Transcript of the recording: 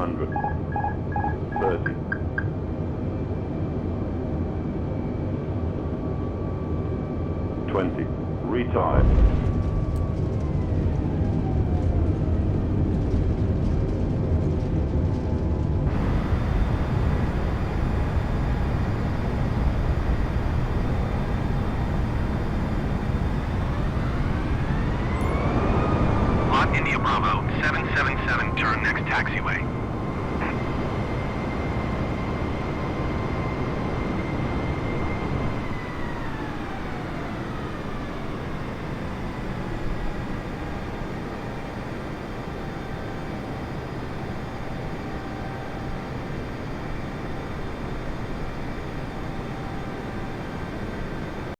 100. 30. 20. Retard. Lot India Bravo, 777, turn next taxiway.